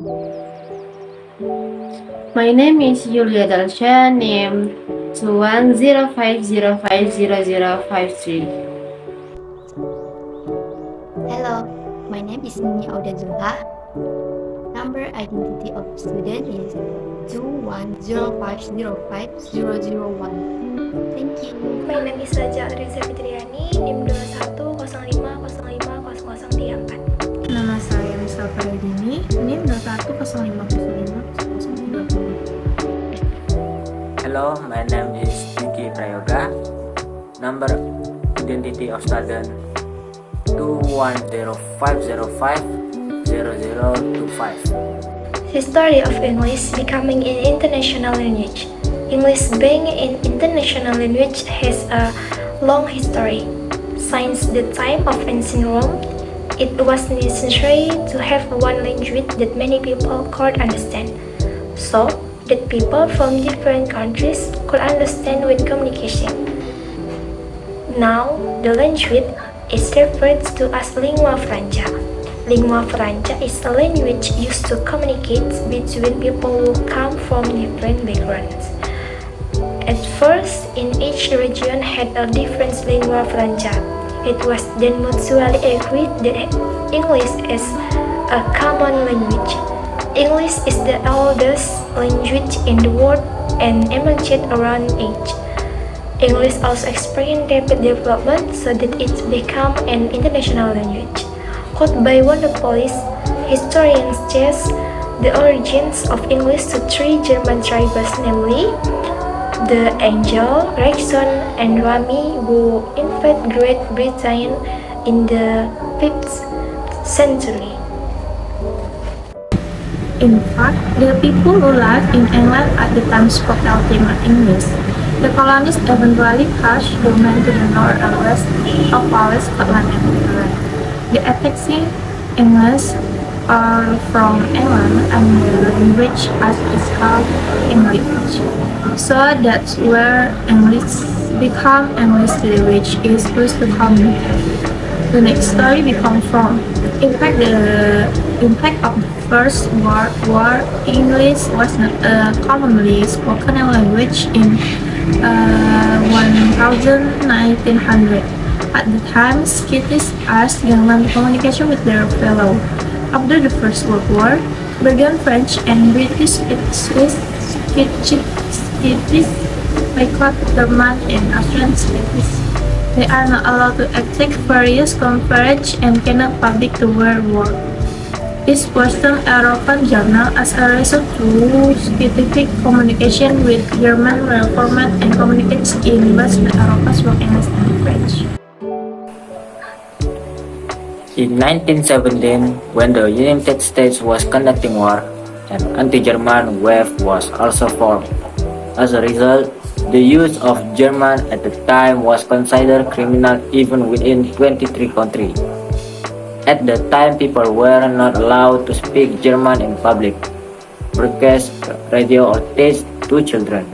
My name is Yulia Dalsha, name 2105050053. Hello, my name is Nini Auda Zulha. Number identity of student is 2105050001. Thank you. My name is Raja Riza Fitriani, NIM 2105050034. Nama saya Risa Prayudini, NIM 21050530. Hello, my name is Vicky Prayoga. Number identity of student 2105050025. History of English becoming an international language. English being an international language has a long history. Since the time of ancient Rome, it was necessary to have one language that many people could understand, so that people from different countries could understand with communication. Now, the language is referred to as lingua franca. Lingua franca is a language used to communicate between people who come from different backgrounds. At first, in each region had a different lingua franca. It was then mutually agreed that English is a common language. English is the oldest language in the world and emerged around age. English also experienced rapid development so that it became an international language. Quoted by one of the Polish historians trace the origins of English to three German tribes, namely the Angel, Saxon, and Rami, who invaded Great Britain in the 5th century. In fact, the people who lived in England at the time spoke ultimate English. The colonists eventually cast domain to the north and west of Wales, Scotland, and Ireland. The attacking English are from England, and the language as is called English. So that's where English become English language is used to communicate. The next story we come from. In fact, the impact of the First World War, English was not a commonly spoken language in 1900. At the time, Scottish asked German communication with their fellow. After the First World War, began French and British Scottish, boycott German and Austrian Scottish. They are not allowed to attend various conferences and cannot publish the word war. This Western European journal as a result to scientific communication with German well format and communicates in Western Europe spoke English and French. In 1917, when the United States was conducting war, an anti-German wave was also formed. As a result, the use of German at the time was considered criminal even within 23 countries. At the time, people were not allowed to speak German in public, broadcast, radio, or teach to children.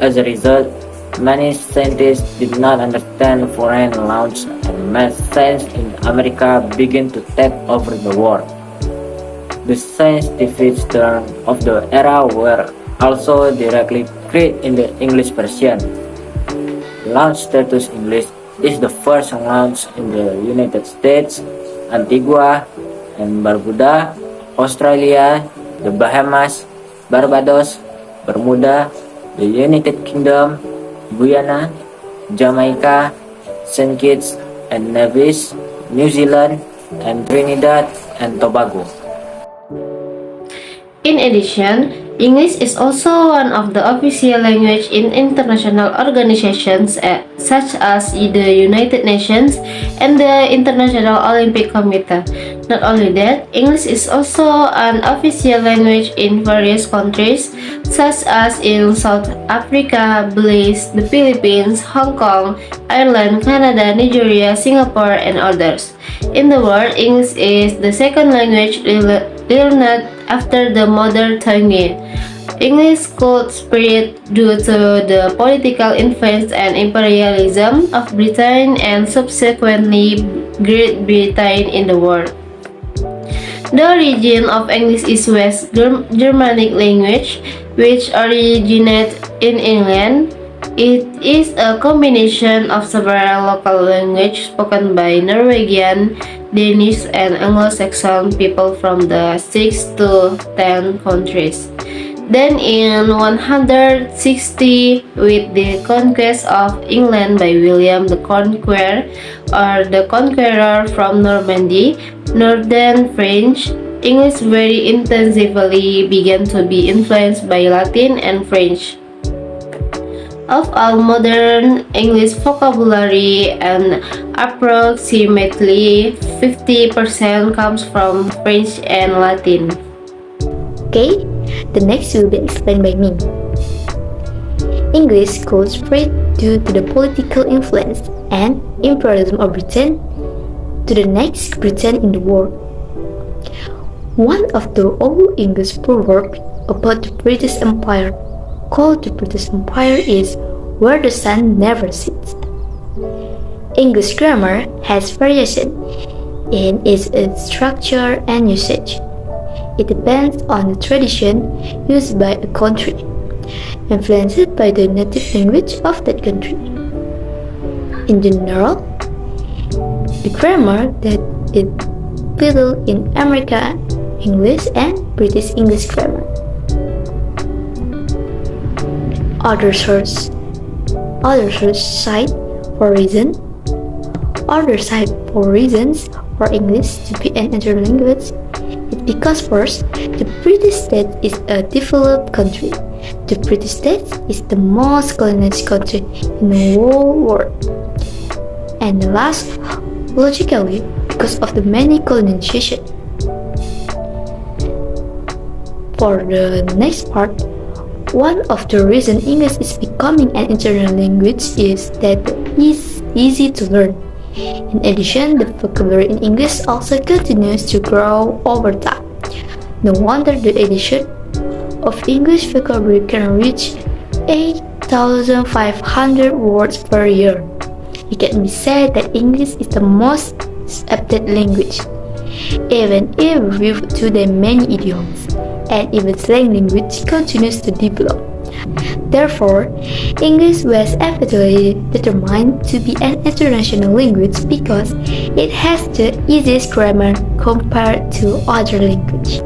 As a result, many scientists did not understand foreign languages, and math science in America began to take over the world. The scientific terms of the era were also directly created in the English version. Language status English is the first language in the United States, Antigua and Barbuda, Australia, the Bahamas, Barbados, Bermuda, the United Kingdom, Guyana, Jamaica, St. Kitts and Nevis, New Zealand, and Trinidad and Tobago. In addition, English is also one of the official languages in international organizations such as the United Nations and the International Olympic Committee. Not only that, English is also an official language in various countries such as in South Africa, Belize, the Philippines, Hong Kong, Ireland, Canada, Nigeria, Singapore, and others. In the world, English is the second language learned after the mother tongue. English could spread due to the political influence and imperialism of Britain and subsequently Great Britain in the world. The origin of English is West Germanic language, which originated in England. It is a combination of several local languages spoken by Norwegian, Danish, and Anglo-Saxon people from the 6 to 10 countries. Then in 160, with the conquest of England by William the Conqueror or the Conqueror from Normandy, Northern French, English very intensively began to be influenced by Latin and French. Of all modern English vocabulary, and approximately 50% comes from French and Latin. Okay, the next will be explained by me. English could spread due to the political influence and imperialism of Britain to the next Britain in the world. One of the old English proverbs about the British Empire called the British Empire is where the sun never sets. English grammar has variation in its structure and usage. It depends on the tradition used by a country, influenced by the native language of that country. In general, the grammar that is little in American English and British English grammar. Other source cite for reasons for English to be an international language is because first, the British state is a developed country. The British state is the most colonized country in the whole world. And the last, logically, because of the many colonization. For the next part, one of the reasons English is becoming an international language is that it is easy to learn. In addition, the vocabulary in English also continues to grow over time. No wonder the edition of English vocabulary can reach 8,500 words per year. It can be said that English is the most accepted language, even if with today many idioms, and even slang language continues to develop. Therefore, English was eventually determined to be an international language because it has the easiest grammar compared to other languages.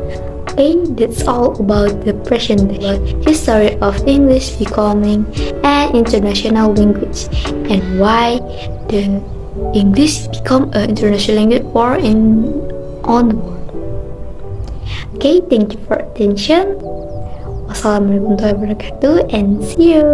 Okay, that's all about the present history of English becoming an international language and why the English become an international language on the world. Okay, thank you for attention. Wassalamualaikum warahmatullahi wabarakatuh and see you.